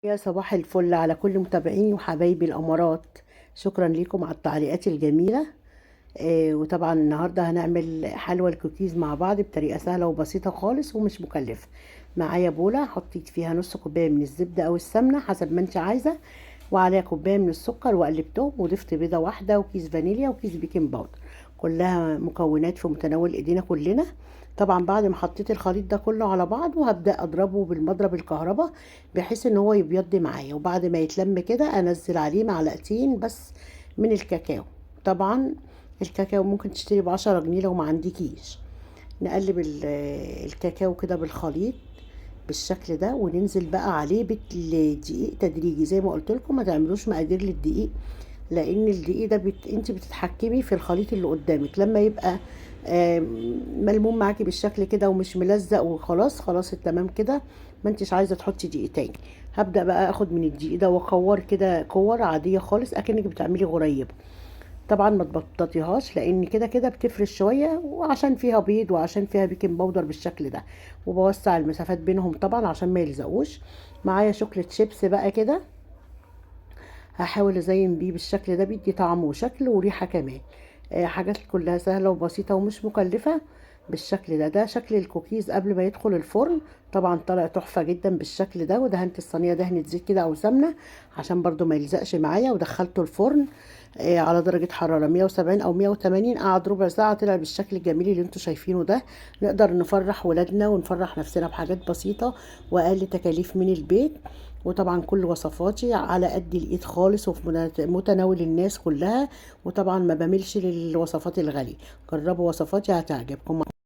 يا صباح الفل على كل متابعيني وحبايبي الأمارات. شكرا لكم على التعليقات الجميلة. وطبعا النهاردة هنعمل حلوى الكوكيز مع بعض بطريقة سهلة وبسيطة خالص ومش مكلفة. معايا بولة حطيت فيها نص كوباية من الزبدة أو السمنة حسب ما انت عايزة، وعليها كوباية من السكر، وقلبتهم وضفت بيضة واحدة وكيس فانيليا وكيس بيكنج باودر. كلها مكونات في متناول ايدينا كلنا. طبعا بعد ما حطيت الخليط ده كله على بعض وهبدأ اضربه بالمضرب الكهرباء بحيث ان هو يبيض معايا، وبعد ما يتلم كده انزل عليه معلقتين بس من الكاكاو. طبعا الكاكاو ممكن تشتري ب10 جنيه لو ما عندكيش. نقلب الكاكاو كده بالخليط بالشكل ده، وننزل بقى عليه بالدقيق تدريجي زي ما قلت لكم. ما تعملوش مقادير للدقيق، لان الدقيق ده انت بتتحكمي في الخليط اللي قدامك لما يبقى ملموم معاكي بالشكل كده ومش ملزق وخلاص خلاص التمام كده، ما انتش عايزه تحطي دقيق تاني. هبدا بقى اخد من الدقيق ده واكور كده كور عاديه خالص اكنك بتعملي غريب. طبعا ما تبططيهاش لان كده كده بتفرش شويه، وعشان فيها بيض وعشان فيها بيكنج باودر بالشكل ده. وبوسع المسافات بينهم طبعا عشان ما يلزقوش. معايا شوكليت شيبس بقى كده، هحاول ازين بيه بالشكل ده، بيدي طعم وشكل وريحة كمان. حاجات كلها سهلة وبسيطة ومش مكلفة بالشكل ده. ده شكل الكوكيز قبل ما يدخل الفرن. طبعا طلع تحفة جدا بالشكل ده. ودهنت الصينية دهنة زيت كده او سمنة عشان برضو ما يلزقش معايا، ودخلته الفرن على درجة حرارة 170 او 180. قعد ربع ساعة طلع بالشكل الجميل اللي انتوا شايفينه ده. نقدر نفرح ولادنا ونفرح نفسنا بحاجات بسيطة واقل تكاليف من البيت. وطبعا كل وصفاتي على قد الايد خالص وفي متناول الناس كلها. وطبعا ما بميلش للوصفات الغالية. جربوا وصفاتي هتعجبكم.